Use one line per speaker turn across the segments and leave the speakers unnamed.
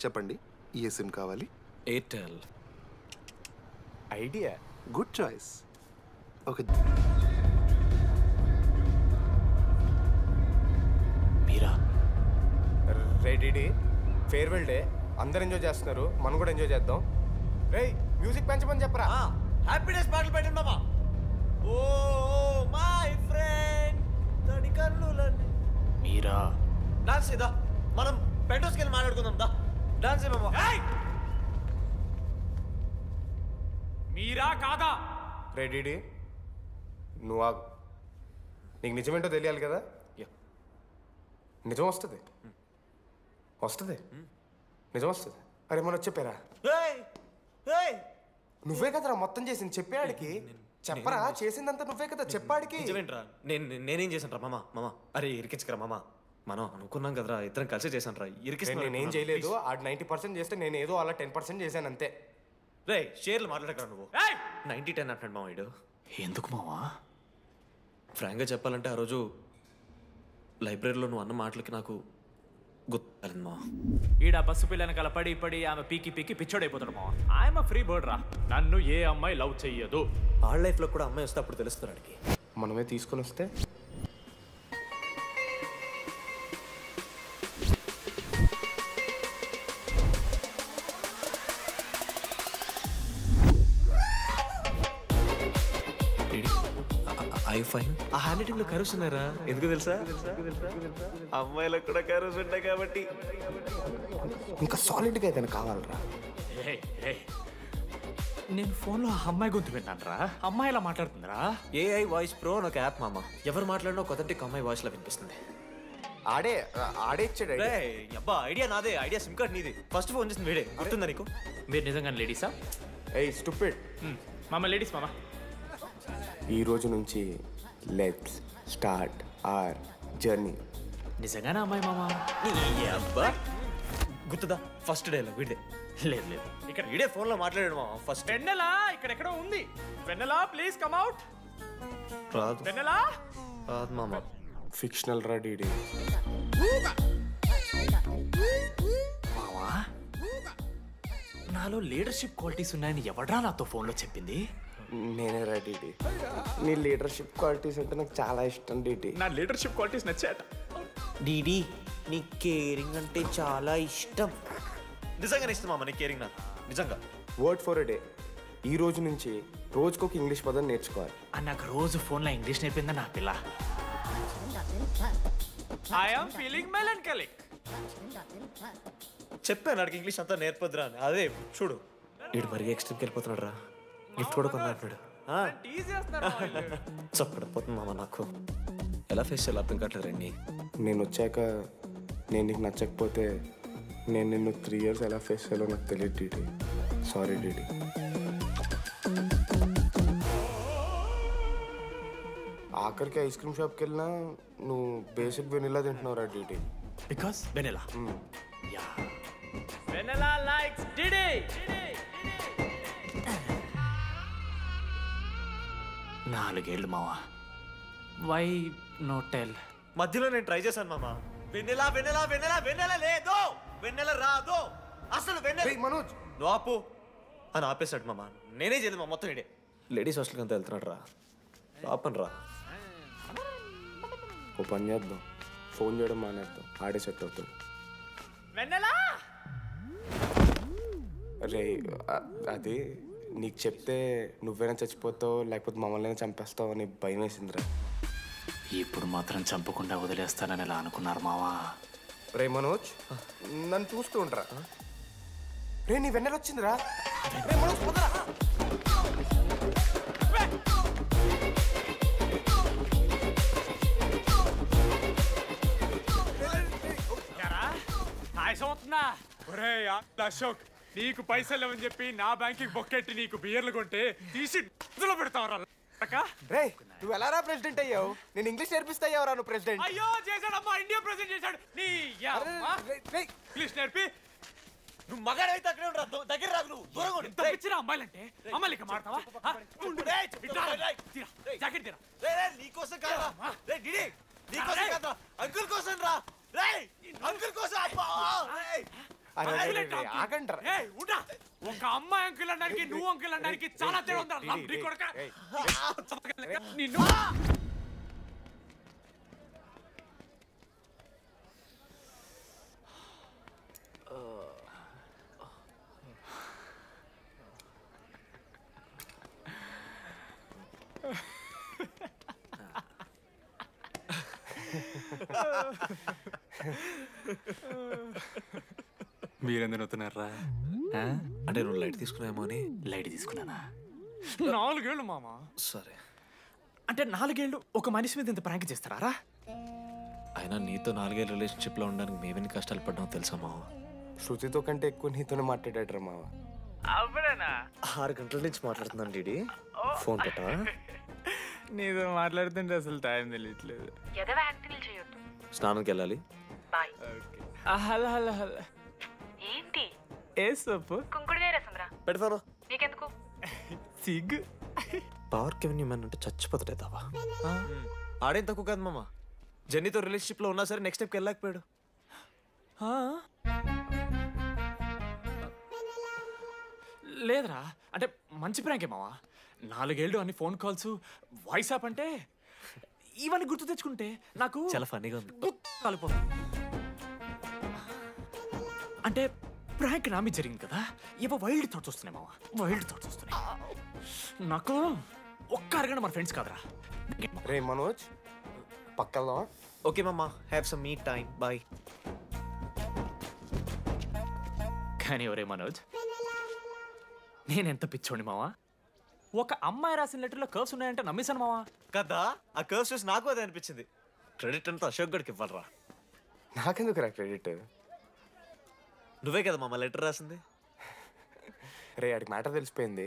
చెప్పండి, ఏ సిమ్ కావాలి?
Airtel.
Idea, good choice. Okay.
మీరా?
రెడీ, ఫేర్వెల్ డే, అందరు ఎంజాయ్ చేస్తున్నారు, మనం కూడా ఎంజాయ్ చేద్దాం. రేయ్, మ్యూజిక్ పెంచమని చెప్పరా.
హ్యాపీనెస్ పాటలు పెట్టండి మామా. ఓ మై ఫ్రెండ్ తడి కన్నులన్నీ.
మీరా?
డాన్స్ ఇదా, మనం పెంటోస్కి వెళ్ళి మాట్లాడుకుందాం. దా డాన్స్ ఏమో.
మీరా కాదా?
రెడీ, నువ్వు ఆగు. నీకు నిజమేంటో తెలియాలి కదా. నిజం వస్తుంది, నిజం వస్తుంది. అరే మనం చెప్పారా? నువ్వే కదరా మొత్తం చేసింది, చెప్పాడికి చెప్పరా. చేసిందంతా నువ్వే కదా, చెప్పాడికి.
నిజమేంట్రా? నేనేం చేశాను రా మామ. అరే ఇరికించకరా మామ, మనం అనుకున్నాం కదరా, ఇద్దరం కలిసి చేశాను రా.
నేనేం చేయలేదు. ఆడు 90% చేస్తే నేను ఏదో అలా 10% చేశాను అంతే.
రే షేర్లు మాట్లాడకరా నువ్వు. 90-10 అంటాడు మామ వీడు.
ఎందుకు మావా?
ఫ్రాంక్గా చెప్పాలంటే ఆ రోజు లైబ్రరీలో నువ్వు అన్న మాటలకి నాకు గుర్తులేదు మా.
ఈడ బస్సు పిల్లని కలపడి పడి ఆమె పీకి పిచ్చోడైపోతాడు మావా. ఆయమ ఫ్రీ బర్డ్ రా, నన్ను ఏ అమ్మాయి లవ్ చెయ్యదు.
ఆళ్ళ లైఫ్లో కూడా అమ్మాయి వస్తే అప్పుడు తెలుస్తున్నాడికి.
మనమే తీసుకొని వస్తే
ఆ హ్యాండ్ రైటింగ్ లో కర్వ్స్ ఉన్నారా? ఎందుకు తెలుసా? అమ్మాయిలకు కూడా కర్వ్స్ ఉంటాయి కాబట్టి.
ఇంకా సాలిడ్ గా ఏదైనా కావాలరా.
నేను ఫోన్లో అమ్మాయి గొంతు విన్నాను రా. అమ్మాయి ఎలా మాట్లాడుతుందిరా?
AI వాయిస్ ప్రో అని ఒక యాప్ మామ. ఎవరు మాట్లాడినా ఒక అథెంటిక్ అమ్మాయి వాయిస్ లో వినిపిస్తుంది.
ఆడే ఇచ్చాడు.
అబ్బా ఐడియా నాదే, ఐడియా సిమ్ కార్డ్ నీది. ఫస్ట్ ఫోన్ చేసింది వీడే, గుర్తుందా నీకు?
మీరు నిజంగానే లేడీసా?
ఏయ్ స్టూపిడ్.
మామ లేడీస్ మామ.
ఈ రోజు నుంచి లెట్స్ స్టార్ట్ అవర్ జర్నీ.
నిజంగానే అమ్మాయి మామ?
అబ్బా గుర్తుదా ఫస్ట్ డేలో వీడే.
లేదు లేదు,
ఇక్కడ వీడే ఫోన్ లో మాట్లాడాడు మామ. ఫస్ట్
వెన్నెలా ఇక్కడెక్కడో ఉంది. వెన్నెలా ప్లీజ్ కమ్ అవుట్.
రాదు.
వెన్నెలా
రాదు మామ.
ఫిక్షనల్ రా డీడీ.
మావా, నాలో లీడర్షిప్ క్వాలిటీస్ ఉన్నాయని ఎవడ్రా నాతో ఫోన్లో చెప్పింది?
నేనే రా డీడీ. నీ లీడర్షిప్ క్వాలిటీస్ అంటే నాకు చాలా ఇష్టం డీడీ.
నా లీడర్షిప్ క్వాలిటీస్ నచ్చాట.
డీడీ నీ కేరింగ్ అంటే చాలా ఇష్టం. నిజంగానే ఇష్టం మామ నీ కేరింగ్ నాకు, నిజంగా.
Word for a day. ఈ రోజు నుంచి రోజుకొక ఇంగ్లీష్ పదం నేర్చుకోవాలి.
నాకు రోజు ఫోన్లో ఇంగ్లీష్ నేర్పిందా నా పిల్ల. I am feeling melancholic.
చెప్పాను నాకు ఇంగ్లీష్ అంతా నేర్పొద్దురా అని. అదే చూడు వీడు మరీ ఎక్స్ట్రీమ్కి వెళ్ళిపోతున్నాడు రా. గిఫ్ట్ కూడా కొన్నాడు. చప్పడిపోతుంది మామ నాకు. ఎలా ఫేస్ చేయాలి అర్థం కావట్లేదు రండి.
నేను వచ్చాక నేను నీకు నచ్చకపోతే నేను నిన్ను 3 years ఎలా ఫేస్ చేయాలో నాకు తెలియదు డీడీ. Sorry DD. ఆఖరికి ఐస్ క్రీమ్ షాప్కి వెళ్ళినా నువ్వు బేసిక్ వెనిలా తింటున్నావు రా DD.
Because vanilla. Yeah, vanilla likes DD. 4 ఏళ్ళు మావా. Why no tell?
మధ్యలో నేను ట్రై చేశాను మామ. వెన్నెలా వెన్నెలా వెన్నెలా వెన్నెల లేదు, వెన్నెల రాదు అసలు. వెన్నెల
మనోజ్
నువ్వు ఆపు అని ఆపేశాడు మామ. నేనే చేయలేదు మా మొత్తం ఇడే. లేడీస్ హాస్టల్కి అంతా వెళ్తున్నాడు రా. ఆపను రా.
ఓ పని చేద్దాం, ఫోన్ చేయడం మానేద్దాం. ఆడే సెట్ అవుతాడు.
వెన్నెలా
రే అది నీకు చెప్తే నువ్వైనా చచ్చిపోతావు లేకపోతే మమ్మల్ని చంపేస్తావు అని భయం వేసిందిరా.
ఇప్పుడు మాత్రం చంపకుండా వదిలేస్తానని ఎలా అనుకున్నారు మావా?
రే మనోజ్ నన్ను చూస్తూ ఉంటారా? రే నీ వెన్నెల వచ్చిందిరా. రే మనోజ్ పోదరా.
అశోక్, నీకు పైసలు లేవని చెప్పి నా బ్యాంకింగ్ బొక్కెట్టి నీకు బియర్లు కొంటే తీసి పెడతావరా?
రే నువ్వు ఎలా రా ప్రెసిడెంట్ అయ్యావు? నేను ఇంగ్లీష్ నేర్పిస్తా అయ్యావురా నువ్వు ప్రెసిడెంట్.
అయ్యో చేశాడమ్మా, ఇండియా ప్రెసిడెంట్ చేశాడు. ఇంగ్లీష్ నేర్పి
నువ్వు మగాడైతే అక్కడే ఉండరా, దగ్గర రాదు. నువ్వు దూరంగా ఉండు.
తప్పించిన అమ్మాయిలంటే అమ్మాయిలకి మాడతావా? జాకెట్ తీరా.
నీకోసం కాదా రే డిడి, నీకోసం కాదా, అంకుల్ కోసం రా. రే అంకుల్ కోసం.
ఆగంటారా?
ఏయ్, ఉండా. ఒక అమ్మాయి అంకుల్ అనడానికి నువ్వు అంకుల్ అనడానికి చాలా తేడా ఉందా? నీ కొడుక. నిన్ను
మీరెందుకు నవ్వుతున్నారా?
అంటే నువ్వు లైట్ తీసుకున్నామో అని.
లైట్ తీసుకున్నానా? 4 ఏళ్ళు మామ.
సరే,
అంటే 4 ఏళ్ళు ఒక మనిషి మీద ఇంత ప్రాంక్ చేస్తారా?
అయినా నీతో 4 ఏళ్ళ రిలేషన్షిప్లో ఉండడానికి మేమెన్ని కష్టాలు పడ్డామో తెలుసా మావ?
శృతితో కంటే ఎక్కువ నీతోనే మాట్లాడాడు మావ.
అవునా?
6 గంటల నుంచి మాట్లాడుతున్నాను డీడీ. ఫోన్ పెట్టా?
నీతో మాట్లాడుతుంటే అసలు టైం తెలియట్లేదు.
స్నానంకి వెళ్ళాలి.
Hello hello hello.
ఏంటి
ఏ సొప్పు
కుంకుడుగాయ రసంరా
పెడతాను.
నీకెందుకు?
సిగ్గు.
పవర్ కెవెన్ మ్యాన్ అంటే చచ్చిపోతాడే దావా. ఆడేం తక్కువ కాదు మామ. జెన్నీతో రిలేషన్షిప్లో ఉన్నా సరే నెక్స్ట్ స్టెప్కి వెళ్ళలేకపోయాడు.
లేదురా, అంటే మంచి ప్రాంకే మావా. 4 ఏళ్ళు అన్ని ఫోన్ కాల్స్, వాయిస్ యాప్ అంటే ఇవన్నీ గుర్తు తెచ్చుకుంటే నాకు
చాలా ఫన్నీగా ఉంది.
కలిపోతుంది. అంటే ప్రాంక్ నా మీద జరిగింది కదా, ఇవ వైల్డ్ థాట్స్ వస్తున్నాయి మావా, వైల్డ్ థాట్స్ వస్తున్నాయి. నాకు ఒక్క అరగంట మన ఫ్రెండ్స్ కాదురా.
రే మనోజ్, పక్కలో.
ఓకే మామ, have some me time. Bye.
కానీ ఒరే మనోజ్, నేనెంత పిచ్చోండి మావా. ఒక అమ్మాయి రాసిన లెటర్లో కర్వ్స్ ఉన్నాయంటే నమ్మేశాను మావా.
కదా, ఆ కర్వ్స్ చూసి నాకు అదే అనిపించింది. క్రెడిట్ అంతా అశోక్ గడికి ఇవ్వాలరా.
నాకెందుకు రా క్రెడిట్?
నువ్వే కదా మామ లెటర్ రాసింది.
రే ఆడికి మ్యాటర్ తెలిసిపోయింది.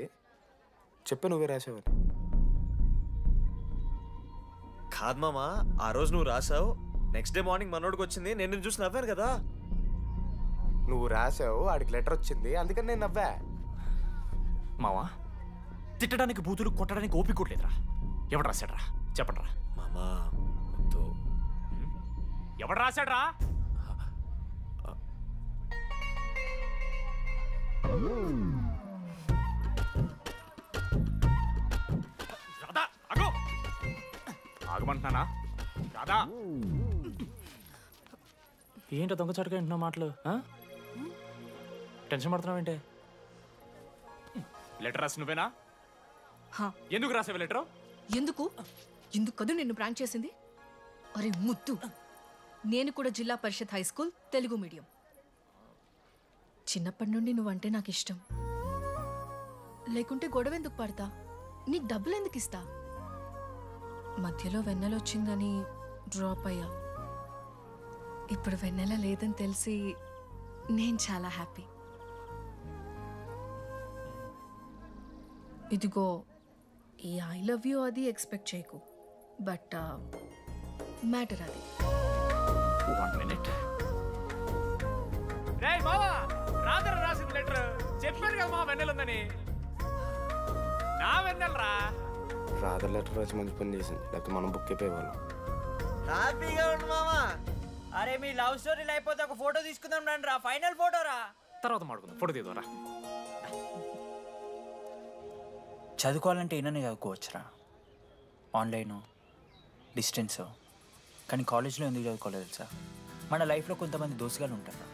చెప్పే నువ్వే రాసావు.
కాదు మామ, ఆ రోజు నువ్వు రాసావు, నెక్స్ట్ డే మార్నింగ్ మనోడికి వచ్చింది, నేను నిన్ను చూసి నవ్వాను కదా.
నువ్వు రాసావు, ఆడికి లెటర్ వచ్చింది, అందుకని నేను నవ్వా.
మావా, తిట్టడానికి బూతులు కొట్టడానికి ఓపిక కూడా లేదురా. ఎవడు రాశాడ్రా చెప్పండి రా.
మామా
ఎవడు రాశాడ్రా? రాధా, ఆగు. ఆగమంటున్నానా? రాధా, ఏంటో దొంగచాటుగా వింటున్నావు మాటలు? టెన్షన్ పడుతున్నావు ఏంటే? లెటర్ రాసి నువ్వేనా? ఎందుకు రాసావు లెటర్?
ఎందుకు కదూ నిన్ను ప్రాంక్ చేసింది? అరే ముద్దు, నేను కూడా జిల్లా పరిషత్ హై స్కూల్ తెలుగు మీడియం. చిన్నప్పటి నుండి నువ్వంటే నాకు ఇష్టం. లేకుంటే గొడవ ఎందుకు పడతా? నీకు డబ్బులు ఎందుకు ఇస్తా? మధ్యలో వెన్నెల వచ్చిందని డ్రాప్ అయ్యా. ఇప్పుడు వెన్నెల లేదని తెలిసి నేను చాలా హ్యాపీ. ఇదిగో ఈ ఐ లవ్ యూ అది ఎక్స్పెక్ట్ చేయకు, బట్ మ్యాటర్ అది.
1 minute. రేయ్ మావా, రాధర రాసిన లెటర్ చెప్పాను కదా మా వెన్నెల ఉందని. నా వెన్నెలరా.
రాధ లెటర్ రాసి మంచి పని చేసింది, లేకపోతే మనం బుక్ అయిపోయేవాళ్ళం.
హ్యాపీగా ఉండు మామా. అరే మీ లవ్ స్టోరీ అయిపోతే ఒక ఫోటో తీసుకుందాం రండి రా, ఫైనల్ ఫోటో రా.
తర్వాత మాడుకుందాం, ఫోటో తీద్దాం.
చదువుకోవాలంటే ఏమైనా చదువుకోవచ్చురా, ఆన్లైను డిస్టెన్సో. కానీ కాలేజ్లో ఎందుకు చదువుకోలేదు తెలుసా? మన లైఫ్లో కొంతమంది దోస్తుగాలు ఉంటారు,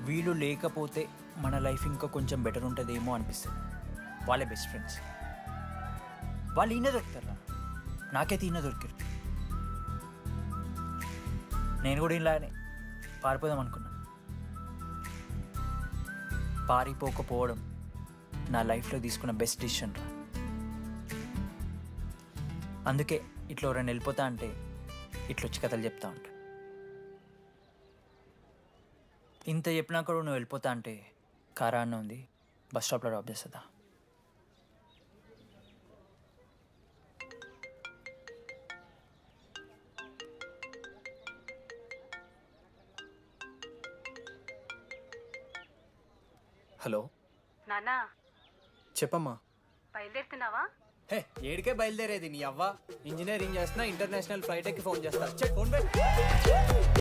వీళ్ళు లేకపోతే మన లైఫ్ ఇంకా కొంచెం బెటర్ ఉంటుందేమో అనిపిస్తుంది. వాళ్ళే బెస్ట్ ఫ్రెండ్స్. వాళ్ళు ఈయన దొరుకుతారా, నాకైతే ఈయన దొరికారు. నేను కూడా ఇలానే పారిపోదాం అనుకున్నా. పారిపోకపోవడం నా లైఫ్లో తీసుకున్న బెస్ట్ డిసిషన్ రా. అందుకే ఇట్లా ఎవరైనా వెళ్ళిపోతా అంటే ఇట్లొచ్చి కథలు చెప్తా ఉంటా. ఇంత చెప్పినా కూడా నువ్వు వెళ్ళిపోతా అంటే కారా అన్న ఉంది, బస్ స్టాప్లో డ్రాప్ చేస్తుందా?
హలో
నానా,
చెప్పమ్మా.
బయలుదేరుతున్నావా?
హే, ఏడికే బయలుదేరేది నీ అవ్వ. ఇంజనీరింగ్ చేస్తున్నా, ఇంటర్నేషనల్ ఫ్లైట్ ఎక్కి ఫోన్ చేస్తా. ఫోన్